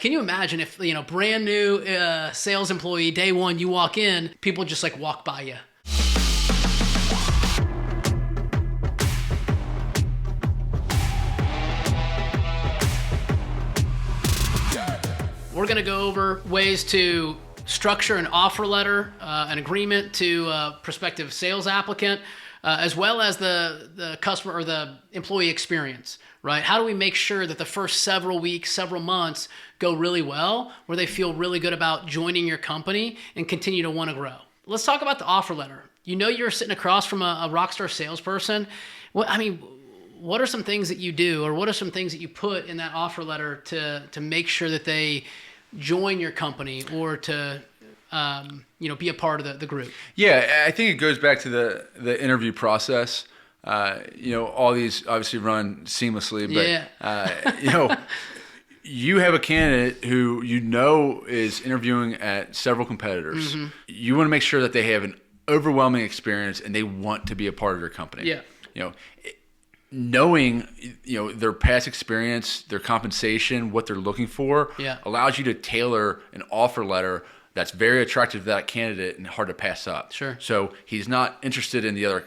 Can you imagine if, brand new sales employee, day one, you walk in, people just like walk by you? We're going to go over ways to structure an offer letter, an agreement to a prospective sales applicant, as well as the customer or the employee experience, right? How do we make sure that the first several weeks, several months go really well, where they feel really good about joining your company and continue to want to grow? Let's talk about the offer letter. You're sitting across from a rockstar salesperson. What are some things that you do, or what are some things that you put in that offer letter to make sure that they join your company or to be a part of the group? Yeah, I think it goes back to the interview process. All these obviously run seamlessly, but you have a candidate who is interviewing at several competitors. Mm-hmm. You want to make sure that they have an overwhelming experience and they want to be a part of your company. Yeah. Knowing their past experience, their compensation, what they're looking for, allows you to tailor an offer letter that's very attractive to that candidate and hard to pass up. Sure. So he's not interested in the other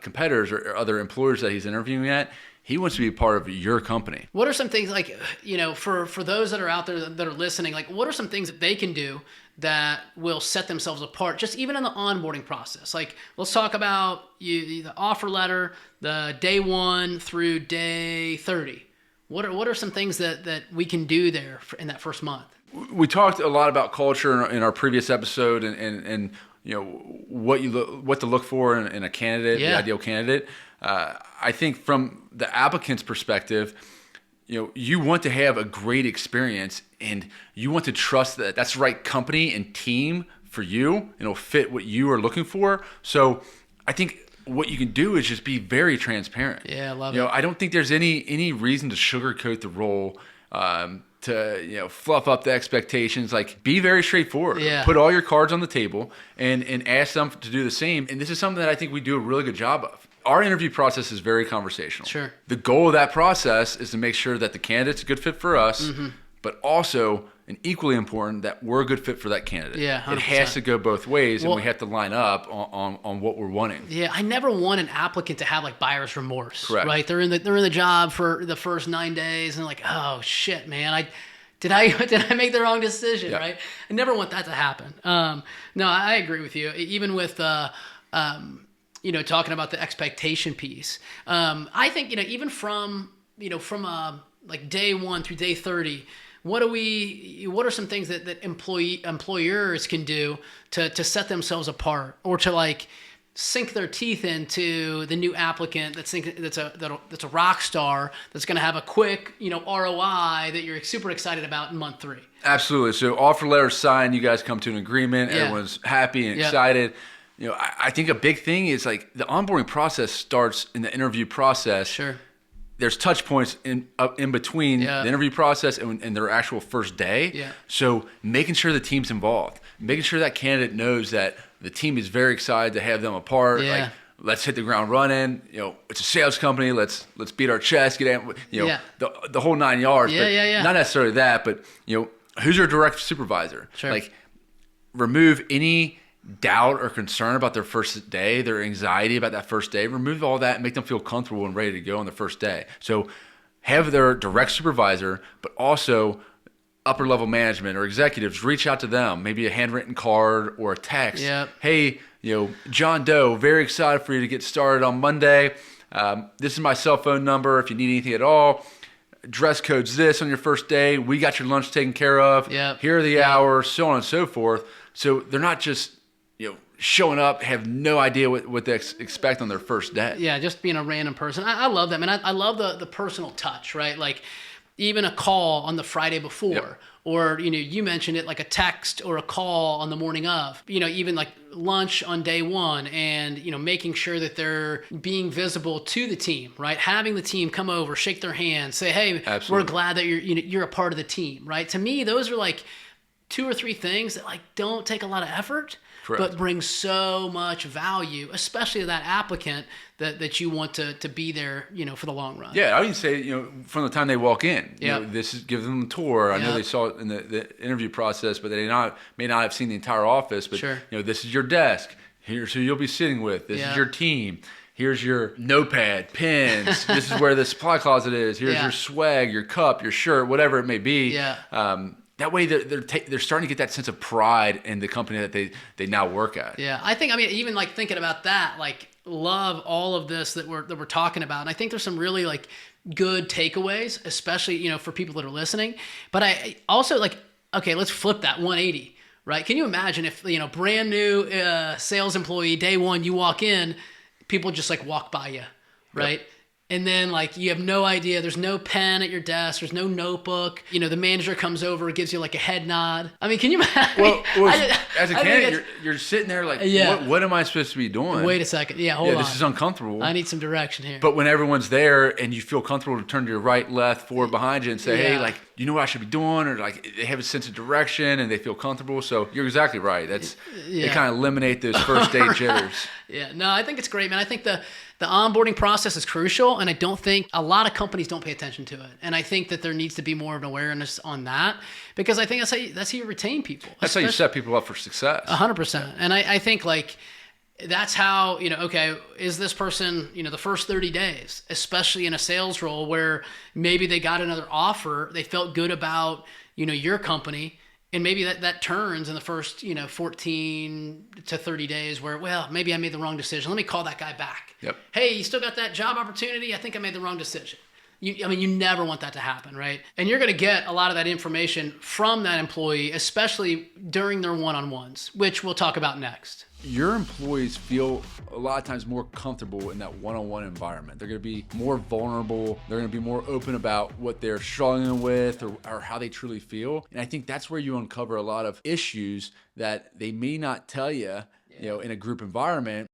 competitors or other employers that he's interviewing at. He wants to be a part of your company. What are some things for those that are out there that are listening, what are some things that they can do that will set themselves apart, just even in the onboarding process? Let's talk about the offer letter, the day 1 through day 30. What are some things that we can do there in that first month? We talked a lot about culture in our previous episode, and what to look for in a candidate, the ideal candidate. I think from the applicant's perspective, you want to have a great experience, and you want to trust that that's the right company and team for you, and it'll fit what you are looking for. So I think what you can do is just be very transparent. Yeah, I love it. I don't think there's any reason to sugarcoat the role, to fluff up the expectations. Be very straightforward. Yeah. Put all your cards on the table and ask them to do the same. And this is something that I think we do a really good job of. Our interview process is very conversational. Sure. The goal of that process is to make sure that the candidate's a good fit for us, mm-hmm. but also, and equally important, that we're a good fit for that candidate. Yeah, 100%. It has to go both ways, and we have to line up on what we're wanting. Yeah, I never want an applicant to have buyer's remorse. Correct. Right? They're in the job for the first 9 days, and oh shit, man, did I make the wrong decision? Yeah. Right? I never want that to happen. No, I agree with you. Even with talking about the expectation piece, I think even from day 1 through day 30. What are some things that employers can do to set themselves apart, or to sink their teeth into the new applicant that's a rock star, that's going to have a quick ROI that you're super excited about in month 3? Absolutely. So offer letter signed, you guys come to an agreement, everyone's happy and excited. I think a big thing is the onboarding process starts in the interview process. Sure. There's touch points in between the interview process and their actual first day. Yeah. So making sure the team's involved, making sure that candidate knows that the team is very excited to have them a part. Yeah. Let's hit the ground running. It's a sales company. Let's beat our chest. Get the whole 9 yards. Yeah. Not necessarily that, but who's your direct supervisor? Sure. Remove any doubt or concern about their first day, their anxiety about that first day. Remove all that and make them feel comfortable and ready to go on the first day. So have their direct supervisor, but also upper level management or executives reach out to them, maybe a handwritten card or a text. Yep. Hey, John Doe, very excited for you to get started on Monday. This is my cell phone number if you need anything at all. Dress code's this on your first day. We got your lunch taken care of. Yep. Here are the hours, so on and so forth. So they're not just showing up, have no idea what they expect on their first day. Yeah, just being a random person. I love that, man. I love the personal touch, right? Even a call on the Friday before, yep. Or, you mentioned it, a text or a call on the morning of, even lunch on day 1, and, making sure that they're being visible to the team, right? Having the team come over, shake their hand, say, hey, Absolutely. We're glad that you're a part of the team, right? To me, those are 2 or 3 things that like don't take a lot of effort, Correct. but bring so much value, especially to that applicant that you want to be there, for the long run. Yeah, I would say, from the time they walk in, Yep. give them a tour. I know Yep. they saw it in the interview process, but they may not have seen the entire office. But Sure. this is your desk. Here's who you'll be sitting with. This Yeah. is your team. Here's your notepad, pens. This is where the supply closet is. Here's Yeah. your swag, your cup, your shirt, whatever it may be. Yeah. That way, they're starting to get that sense of pride in the company that they now work at. Yeah, I think, even like thinking about that, like love all of this that we're talking about. And I think there's some really like good takeaways, especially, for people that are listening. But I also like, okay, let's flip that 180, right? Can you imagine if, brand new sales employee, day one, you walk in, people just like walk by you, right? Yep. And then like you have no idea, there's no pen at your desk, there's no notebook. The manager comes over, gives you like a head nod. I mean, can you imagine? Well, as a candidate, you're sitting there like, what am I supposed to be doing? Wait a second. Yeah, hold on. This is uncomfortable. I need some direction here. But when everyone's there and you feel comfortable to turn to your right, left, forward, behind you and say, hey, like, do you know what I should be doing? Or like they have a sense of direction and they feel comfortable. So you're exactly right. They kind of eliminate those first day jitters. Yeah, no, I think it's great, man. I think the onboarding process is crucial, and I don't think a lot of companies don't pay attention to it. And I think that there needs to be more of an awareness on that, because I think that's how you retain people. That's how you set people up for success. 100%. And I think like that's how, okay, is this person, the first 30 days, especially in a sales role where maybe they got another offer, they felt good about, your company. And maybe that turns in the first, 14 to 30 days where, well, maybe I made the wrong decision. Let me call that guy back. Yep. Hey, you still got that job opportunity? I think I made the wrong decision. You never want that to happen, right? And you're going to get a lot of that information from that employee, especially during their one-on-ones, which we'll talk about next. Your employees feel a lot of times more comfortable in that one-on-one environment. They're going to be more vulnerable. They're going to be more open about what they're struggling with or how they truly feel. And I think that's where you uncover a lot of issues that they may not tell you, in a group environment.